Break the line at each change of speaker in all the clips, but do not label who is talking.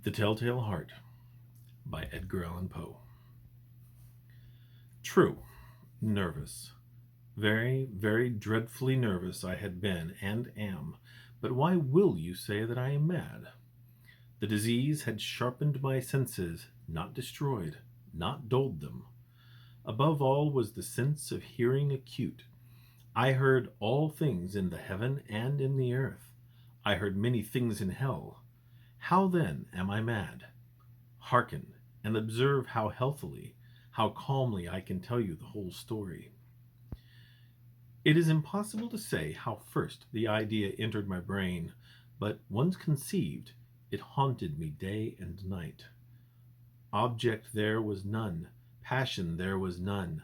The Telltale Heart by Edgar Allan Poe. True, nervous. Very, very dreadfully nervous I had been and am. But why will you say that I am mad? The disease had sharpened my senses, not destroyed, not dulled them. Above all was the sense of hearing acute. I heard all things in the heaven and in the earth. I heard many things in hell. How then am I mad? Hearken, and observe how healthily, how calmly I can tell you the whole story. It is impossible to say how first the idea entered my brain, but once conceived, it haunted me day and night. Object there was none, passion there was none.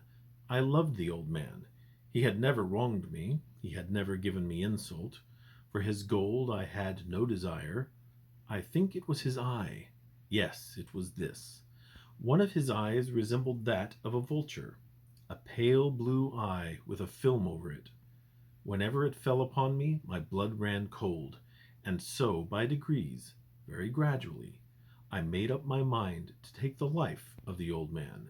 I loved the old man. He had never wronged me, he had never given me insult. For his gold I had no desire. I think it was his eye. Yes, it was this. One of his eyes resembled that of a vulture, a pale blue eye with a film over it. Whenever it fell upon me, my blood ran cold, and so, by degrees, very gradually, I made up my mind to take the life of the old man,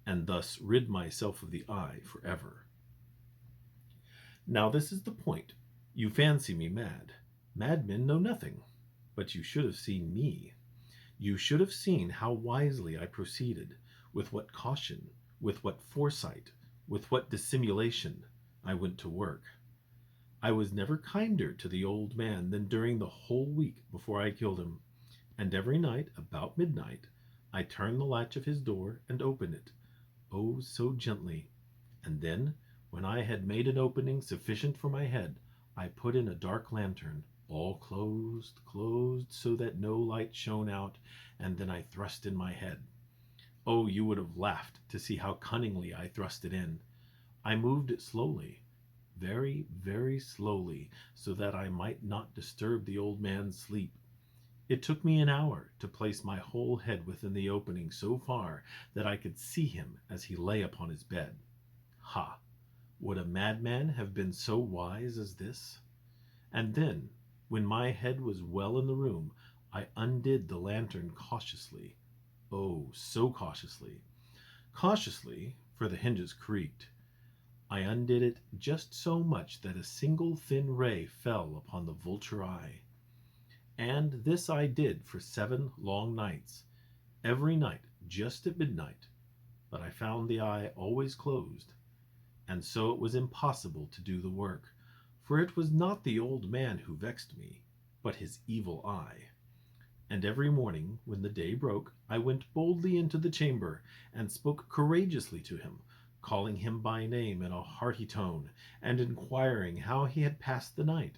and thus rid myself of the eye forever. Now this is the point. You fancy me mad. Madmen know nothing. But you should have seen me. You should have seen how wisely I proceeded, with what caution, with what foresight, with what dissimulation I went to work. I was never kinder to the old man than during the whole week before I killed him, and every night about midnight I turned the latch of his door and opened it, oh, so gently, and then, when I had made an opening sufficient for my head, I put in a dark lantern, all closed, so that no light shone out, and then I thrust in my head. Oh, you would have laughed to see how cunningly I thrust it in. I moved it slowly, very, very slowly, so that I might not disturb the old man's sleep. It took me an hour to place my whole head within the opening so far that I could see him as he lay upon his bed. Ha! Would a madman have been so wise as this? And then, when my head was well in the room, I undid the lantern cautiously. Oh, so cautiously. Cautiously, for the hinges creaked. I undid it just so much that a single thin ray fell upon the vulture eye. And this I did for 7 long nights, every night just at midnight. But I found the eye always closed, and so it was impossible to do the work, for it was not the old man who vexed me, but his evil eye. And every morning, when the day broke, I went boldly into the chamber, and spoke courageously to him, calling him by name in a hearty tone, and inquiring how he had passed the night.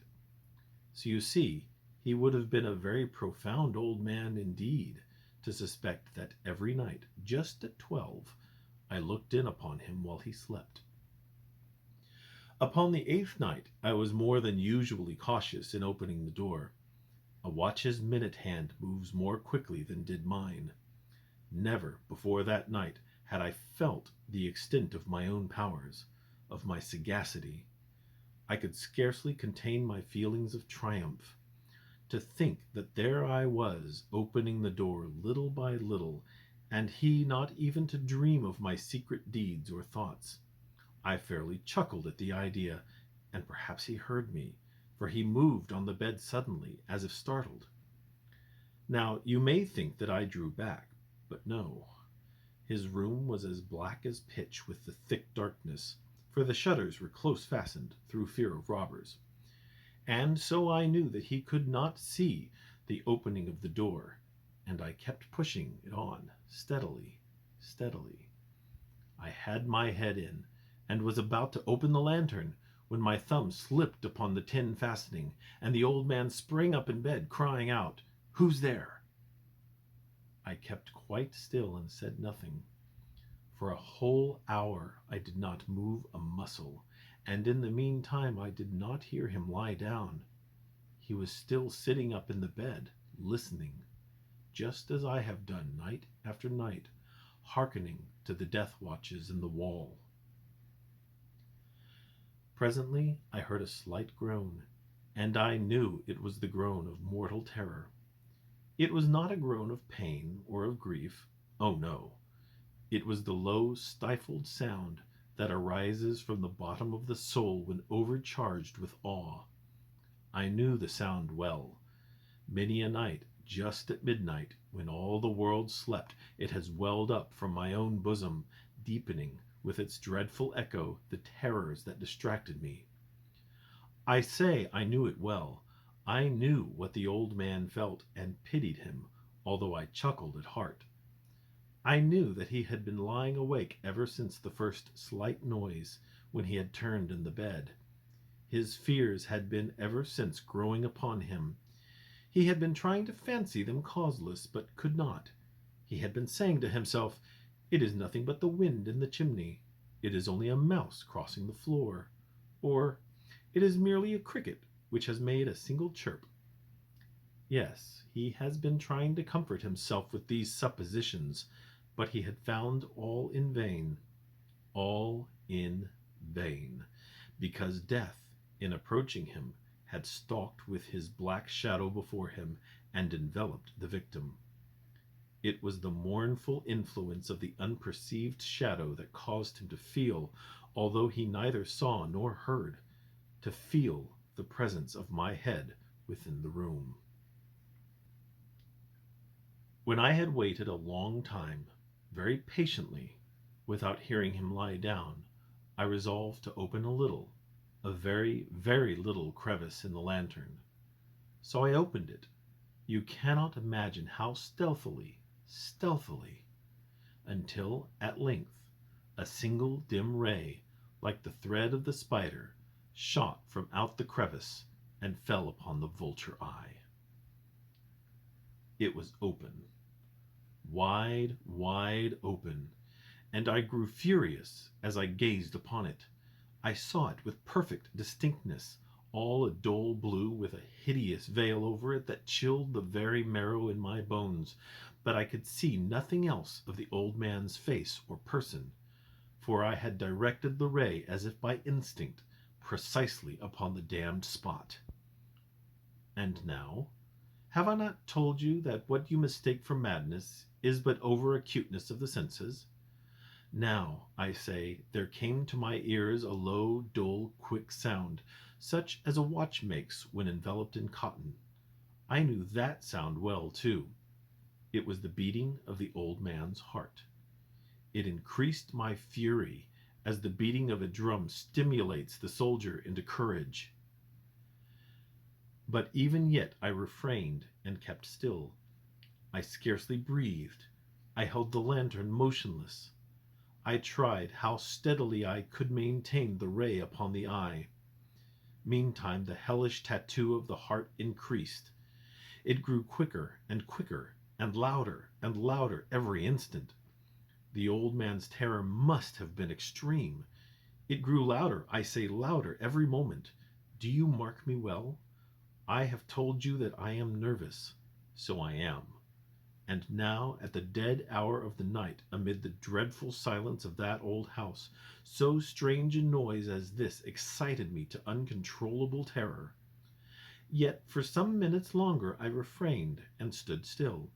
So you see, he would have been a very profound old man indeed, to suspect that every night, just at 12, I looked in upon him while he slept. Upon the 8th night I was more than usually cautious in opening the door. A watch's minute hand moves more quickly than did mine. Never before that night had I felt the extent of my own powers, of my sagacity. I could scarcely contain my feelings of triumph. To think that there I was, opening the door little by little, and he not even to dream of my secret deeds or thoughts. I fairly chuckled at the idea, and perhaps he heard me, for he moved on the bed suddenly, as if startled. Now, you may think that I drew back, but no. His room was as black as pitch with the thick darkness, for the shutters were close fastened through fear of robbers. And so I knew that he could not see the opening of the door, and I kept pushing it on, steadily, steadily. I had my head in, and was about to open the lantern, when my thumb slipped upon the tin fastening, and the old man sprang up in bed, crying out, "Who's there?" I kept quite still and said nothing. For a whole hour I did not move a muscle, and in the meantime I did not hear him lie down. He was still sitting up in the bed, listening, just as I have done night after night, hearkening to the death watches in the wall. Presently I heard a slight groan, and I knew it was the groan of mortal terror. It was not a groan of pain or of grief. Oh no. It was the low, stifled sound that arises from the bottom of the soul when overcharged with awe. I knew the sound well. Many a night, just at midnight, when all the world slept, it has welled up from my own bosom, deepening, with its dreadful echo, the terrors that distracted me. I say I knew it well. I knew what the old man felt, and pitied him, although I chuckled at heart. I knew that he had been lying awake ever since the first slight noise, when he had turned in the bed. His fears had been ever since growing upon him. He had been trying to fancy them causeless, but could not. He had been saying to himself, "It is nothing but the wind in the chimney. It is only a mouse crossing the floor." Or, "It is merely a cricket which has made a single chirp." Yes, he has been trying to comfort himself with these suppositions, but he had found all in vain. All in vain, because death, in approaching him, had stalked with his black shadow before him and enveloped the victim. It was the mournful influence of the unperceived shadow that caused him to feel, although he neither saw nor heard, to feel the presence of my head within the room. When I had waited a long time, very patiently, without hearing him lie down, I resolved to open a very, very little crevice in the lantern. So I opened it. You cannot imagine how stealthily, until, at length, a single dim ray, like the thread of the spider, shot from out the crevice and fell upon the vulture eye. It was open, wide, wide open, and I grew furious as I gazed upon it. I saw it with perfect distinctness, all a dull blue, with a hideous veil over it that chilled the very marrow in my bones, but I could see nothing else of the old man's face or person, for I had directed the ray, as if by instinct, precisely upon the damned spot. And now, have I not told you that what you mistake for madness is but over acuteness of the senses? Now, I say, there came to my ears a low, dull, quick sound, such as a watch makes when enveloped in cotton. I knew that sound well, too. It was the beating of the old man's heart. It increased my fury, as the beating of a drum stimulates the soldier into courage. But even yet I refrained and kept still. I scarcely breathed. I held the lantern motionless. I tried how steadily I could maintain the ray upon the eye. Meantime the hellish tattoo of the heart increased. It grew quicker and quicker, and louder every instant. The old man's terror must have been extreme. It grew louder, I say louder, every moment. Do you mark me well? I have told you that I am nervous. So I am. And now, at the dead hour of the night, amid the dreadful silence of that old house, so strange a noise as this excited me to uncontrollable terror. Yet for some minutes longer I refrained and stood still.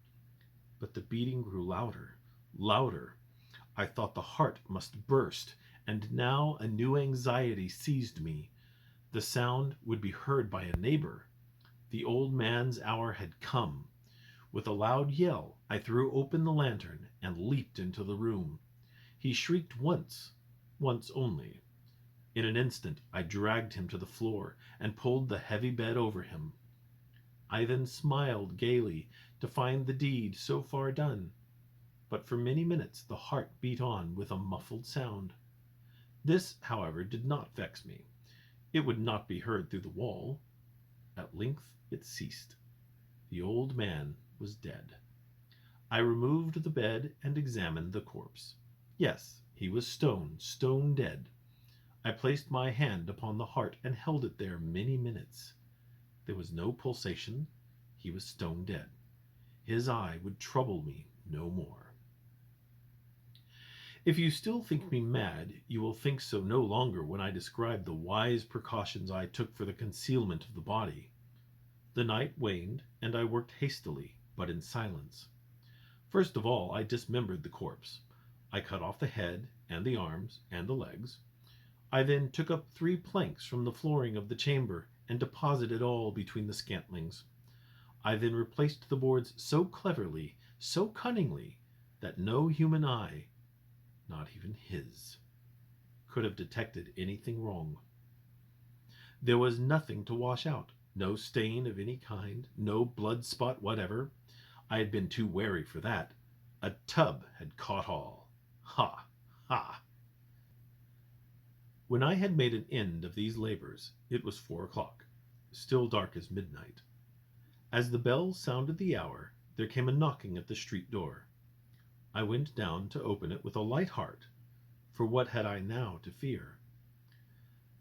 But the beating grew louder. I thought the heart must burst, and now a new anxiety seized me. The sound would be heard by a neighbor. The old man's hour had come. With a loud yell, I threw open the lantern and leaped into the room. He shrieked once only. In an instant I dragged him to the floor and pulled the heavy bed over him. I then smiled gaily to find the deed so far done, but for many minutes the heart beat on with a muffled sound. This, however, did not vex me. It would not be heard through the wall. At length it ceased. The old man was dead. I removed the bed and examined the corpse. Yes, he was stone dead. I placed my hand upon the heart and held it there many minutes. There was no pulsation. He was stone dead. His eye would trouble me no more. If you still think me mad, you will think so no longer when I describe the wise precautions I took for the concealment of the body. The night waned, and I worked hastily. but in silence. First of all, I dismembered the corpse. I cut off the head and the arms and the legs. I then took up 3 planks from the flooring of the chamber and deposited all between the scantlings. I then replaced the boards so cleverly, so cunningly, that no human eye, not even his, could have detected anything wrong. There was nothing to wash out, no stain of any kind, no blood spot whatever. I had been too wary for that. A tub had caught all. Ha! Ha! When I had made an end of these labors, it was 4 o'clock, still dark as midnight. As the bell sounded the hour, there came a knocking at the street door. I went down to open it with a light heart, for what had I now to fear?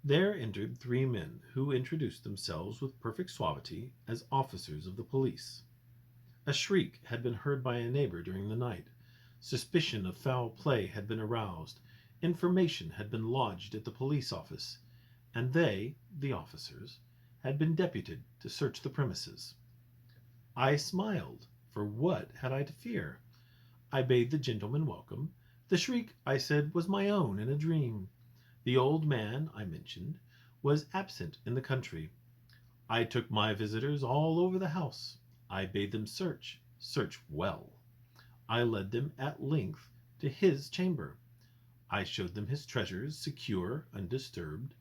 There entered 3 men who introduced themselves with perfect suavity as officers of the police. A shriek had been heard by a neighbor during the night. Suspicion of foul play had been aroused. Information had been lodged at the police office, and they, the officers, had been deputed to search the premises. I smiled, for what had I to fear? I bade the gentleman welcome. The shriek, I said, was my own in a dream. The old man, I mentioned, was absent in the country. I took my visitors all over the house. I bade them search well. I led them at length to his chamber. I showed them his treasures, secure, undisturbed.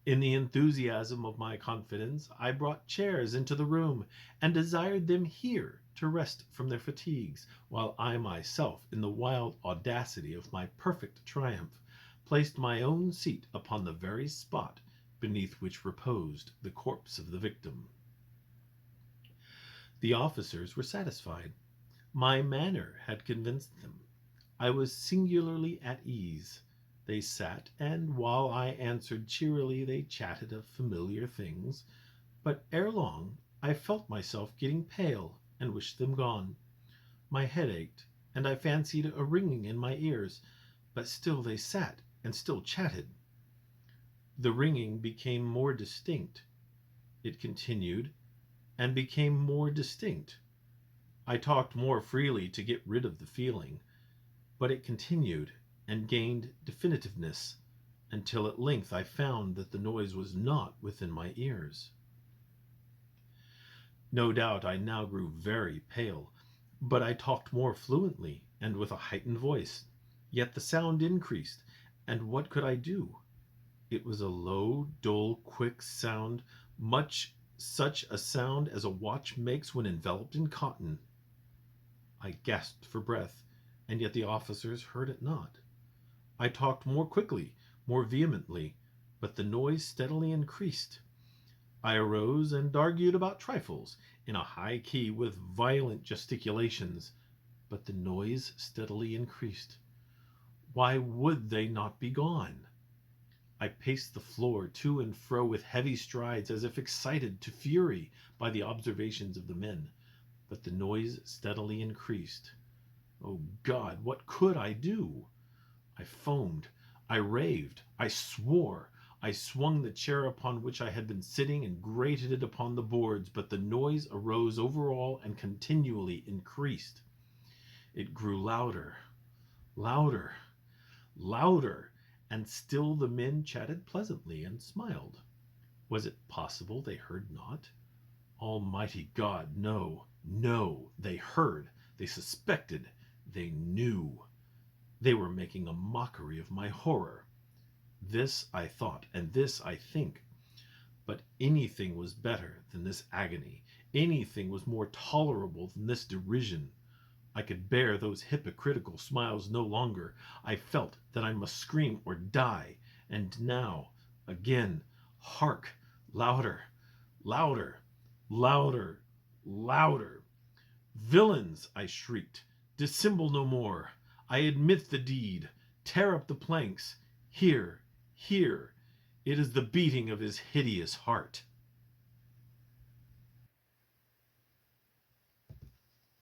In the enthusiasm of my confidence, I brought chairs into the room, and desired them here to rest from their fatigues, while I myself, in the wild audacity of my perfect triumph, placed my own seat upon the very spot beneath which reposed the corpse of the victim. The officers were satisfied. My manner had convinced them. I was singularly at ease. They sat, and while I answered cheerily, they chatted of familiar things. But ere long I felt myself getting pale, and wished them gone. My head ached, and I fancied a ringing in my ears, but still they sat, and still chatted. The ringing became more distinct. It continued, and became more distinct. I talked more freely to get rid of the feeling, but it continued and gained definitiveness, until at length I found that the noise was not within my ears. No doubt I now grew very pale, but I talked more fluently and with a heightened voice. Yet the sound increased, and what could I do? It was a low, dull, quick sound, much such a sound as a watch makes when enveloped in cotton. I gasped for breath, and yet the officers heard it not. I talked more quickly, more vehemently, but the noise steadily increased. I arose and argued about trifles in a high key with violent gesticulations, but the noise steadily increased. Why would they not be gone? I paced the floor to and fro with heavy strides, as if excited to fury by the observations of the men, but the noise steadily increased. Oh God, what could I do? I foamed, I raved, I swore. I swung the chair upon which I had been sitting and grated it upon the boards, but the noise arose over all and continually increased. It grew louder, louder, louder, and still the men chatted pleasantly and smiled. Was it possible they heard not? Almighty God, no, no, they heard, they suspected, they knew. They were making a mockery of my horror. This I thought, and this I think. But anything was better than this agony. Anything was more tolerable than this derision. I could bear those hypocritical smiles no longer. I felt that I must scream or die. And now, again, hark! Louder, louder, louder, louder. Villains, I shrieked, dissemble no more. I admit the deed. Tear up the planks. Here, here. It is the beating of his hideous heart.